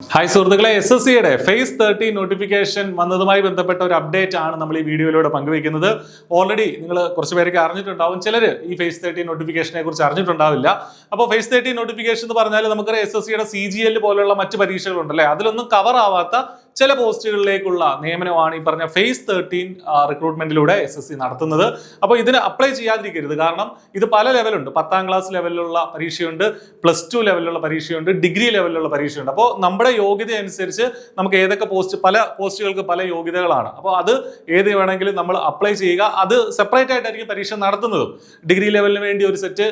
Hi സുഹൃത്തുക്കളെ, SSCയുടെ face 30 notification വന്നതുമായി ബന്ധപ്പെട്ട ഒരു അപ്ഡേറ്റ് ആണ് നമ്മൾ ഈ വീഡിയോയിലൂടെ പങ്കുവയ്ക്കുന്നത്. ഓൾറെഡി നിങ്ങൾ കുറച്ച് പേരൊക്കെ അറിഞ്ഞിട്ടുണ്ടാവും, ചിലർ ഈ ഫേസ് 30 നോട്ടിഫിക്കേഷനെ കുറിച്ച് അറിഞ്ഞിട്ടുണ്ടാവില്ല. അപ്പോൾ ഫേസ് 30 നോട്ടിഫിക്കേഷൻ എന്ന് പറഞ്ഞാൽ നമുക്കറിയാം SSCയുടെ CGL പോലുള്ള മറ്റ് പരീക്ഷകളുണ്ടല്ലേ, അതിലൊന്നും കവർ ആവാത്ത ചില പോസ്റ്റുകളിലേക്കുള്ള നിയമനമാണ് ഈ പറഞ്ഞ ഫേസ് 13 റിക്രൂട്ട്മെന്റിലൂടെ SSC നടത്തുന്നത്. അപ്പോൾ ഇതിന് അപ്ലൈ ചെയ്യാതിരിക്കരുത്, കാരണം ഇത് പല ലെവലുണ്ട്. 10ാം ക്ലാസ് ലെവലിലുള്ള പരീക്ഷയുണ്ട്, +2 ലെവലിലുള്ള പരീക്ഷയുണ്ട്, ഡിഗ്രി ലെവലിലുള്ള പരീക്ഷയുണ്ട്. അപ്പോൾ നമ്മുടെ യോഗ്യത അനുസരിച്ച് നമുക്ക് ഏതൊക്കെ പല പോസ്റ്റുകൾക്ക് പല യോഗ്യതകളാണ്. അപ്പോൾ അത് ഏത് വേണമെങ്കിലും നമ്മൾ അപ്ലൈ ചെയ്യുക. അത് സെപ്പറേറ്റ് ആയിട്ടായിരിക്കും പരീക്ഷ നടത്തുന്നതും. ഡിഗ്രി ലെവലിന് വേണ്ടി ഒരു സെറ്റ്,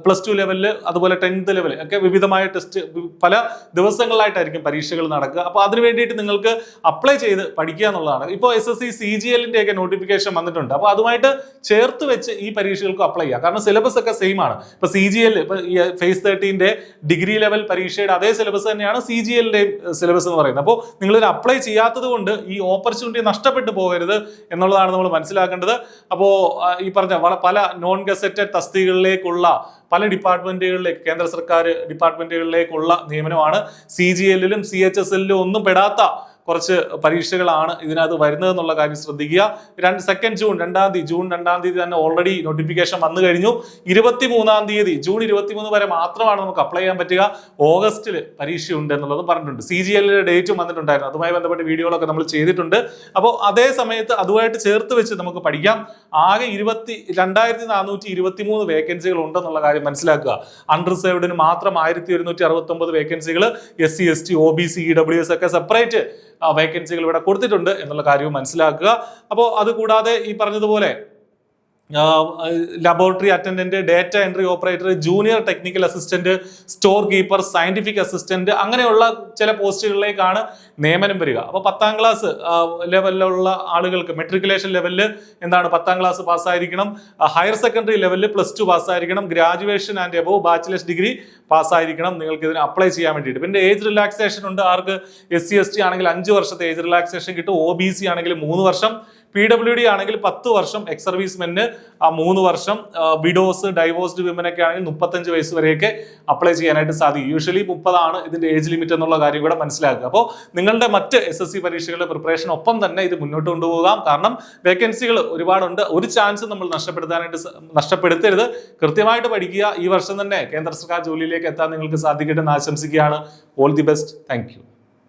+2 ലെവലിൽ, അതുപോലെ 10th ലെവൽ ഒക്കെ വിവിധമായ ടെസ്റ്റ് പല ദിവസങ്ങളിലായിട്ടായിരിക്കും പരീക്ഷകൾ നടക്കുക. അപ്പോൾ അതിന് വേണ്ടിയിട്ട് നിങ്ങൾക്ക് അപ്ലൈ ചെയ്ത് പഠിക്കുക എന്നുള്ളതാണ്. ഇപ്പോൾ SSC CGL-ന്റെ ഒക്കെ നോട്ടിഫിക്കേഷൻ വന്നിട്ടുണ്ട്. അപ്പോൾ അതുമായിട്ട് ചേർത്ത് വെച്ച് ഈ പരീക്ഷകൾക്ക് അപ്ലൈ ചെയ്യുക, കാരണം സിലബസ് ഒക്കെ സെയിം ആണ്. ഇപ്പോൾ CGL, ഇപ്പോൾ ഈ ഫേസ് 13ന്റെ ഡിഗ്രി ലെവൽ പരീക്ഷയുടെ അതേ സിലബസ് തന്നെയാണ് CGL-ന്റെയും സിലബസ് എന്ന് പറയുന്നത്. അപ്പോൾ നിങ്ങളിത് അപ്ലൈ ചെയ്യാത്തത് കൊണ്ട് ഈ ഓപ്പർച്യൂണിറ്റി നഷ്ടപ്പെട്ടു പോകരുത് എന്നുള്ളതാണ് നമ്മൾ മനസ്സിലാക്കേണ്ടത്. അപ്പോൾ ഈ പറഞ്ഞ പല നോൺ ഗസറ്റഡ് തസ്തികകളിലേക്കുള്ള പല ഡിപ്പാർട്ട്മെന്റുകളിലേക്ക്, കേന്ദ്ര സർക്കാർ ഡിപ്പാർട്ട്മെന്റുകളിലേക്കുള്ള നിയമനമാണ്. CGL-ലും CHSL-ലും ഒന്നും പെടാത്ത കുറച്ച് പരീക്ഷകളാണ് ഇതിനകത്ത് വരുന്നത് എന്നുള്ള കാര്യം ശ്രദ്ധിക്കുക. ജൂൺ 2 തീയതി തന്നെ ഓൾറെഡി നോട്ടിഫിക്കേഷൻ വന്നു കഴിഞ്ഞു. 23 തീയതി, ജൂൺ 23 വരെ മാത്രമാണ് നമുക്ക് അപ്ലൈ ചെയ്യാൻ പറ്റുക. ഓഗസ്റ്റിൽ പരീക്ഷയുണ്ട് എന്നുള്ളത് പറഞ്ഞിട്ടുണ്ട്. CGL-ന്റെ ഡേറ്റും വന്നിട്ടുണ്ടായിരുന്നു, അതുമായി ബന്ധപ്പെട്ട വീഡിയോകളൊക്കെ നമ്മൾ ചെയ്തിട്ടുണ്ട്. അപ്പോൾ അതേ സമയത്ത് അതുമായിട്ട് ചേർത്ത് വെച്ച് നമുക്ക് പഠിക്കാം. ആകെ 2423 വേക്കൻസികൾ ഉണ്ടെന്നുള്ള കാര്യം മനസ്സിലാക്കുക. അൺറിസർവ്ഡിന് മാത്രം 1169 വേക്കൻസികൾ, SC ST OBC EWS ഒക്കെ സെപ്പറേറ്റ് വേക്കൻസികൾ ഇവിടെ കൊടുത്തിട്ടുണ്ട് എന്നുള്ള കാര്യവും മനസ്സിലാക്കുക. അപ്പോൾ അതുകൂടാതെ ഈ പറഞ്ഞതുപോലെ laboratory attendant, data entry operator, junior technical assistant, store keeper, scientific assistant, അങ്ങനെയുള്ള ചില പോസ്റ്റുകളിലേക്കാണ് നിയമനം വരിക. അപ്പോൾ 10ാം ക്ലാസ് ലെവലിലുള്ള ആളുകൾക്ക് മെട്രിക്കുലേഷൻ ലെവലിൽ 10ാം ക്ലാസ് പാസ്സായിരിക്കണം. ഹയർ സെക്കൻഡറി ലെവലിൽ +2 പാസ്സായിരിക്കണം. Graduation and above bachelor's degree പാസ്സായിരിക്കണം നിങ്ങൾക്ക് ഇതിന് അപ്ലൈ ചെയ്യാൻ വേണ്ടിയിട്ട്. പിന്നെ ഏജ് റിലാക്സേഷൻ ഉണ്ട്. ആർക്ക് SC ST ആണെങ്കിൽ 5 വർഷത്തെ ഏജ് റിലാക്സേഷൻ കിട്ടും. OBC ആണെങ്കിൽ 3 വർഷം, PWD ആണെങ്കിൽ 10 വർഷം, എക്സ് സർവീസ്മെന് 3 വർഷം, വിഡോസ്, ഡൈവോഴ്സ്ഡ് വിമനൊക്കെ ആണെങ്കിൽ 35 വയസ്സ് വരെയൊക്കെ അപ്ലൈ ചെയ്യാനായിട്ട് സാധിക്കും. യൂഷ്വലി 30 ആണ് ഇതിന്റെ ഏജ് ലിമിറ്റ് എന്നുള്ള കാര്യം കൂടെ മനസ്സിലാക്കുക. അപ്പോൾ നിങ്ങളുടെ മറ്റ് SSC പരീക്ഷകളുടെ പ്രിപ്പറേഷൻ ഒപ്പം തന്നെ ഇത് മുന്നോട്ട് കൊണ്ടുപോകാം, കാരണം വേക്കൻസികൾ ഒരുപാടുണ്ട്. ഒരു ചാൻസ് നമ്മൾ നഷ്ടപ്പെടുത്തരുത്. കൃത്യമായിട്ട് പഠിക്കുക. ഈ വർഷം തന്നെ കേന്ദ്ര സർക്കാർ ജോലിയിലേക്ക് എത്താൻ നിങ്ങൾക്ക് സാധിക്കട്ടെ എന്ന് ആശംസിക്കുകയാണ്. All the best. Thank you.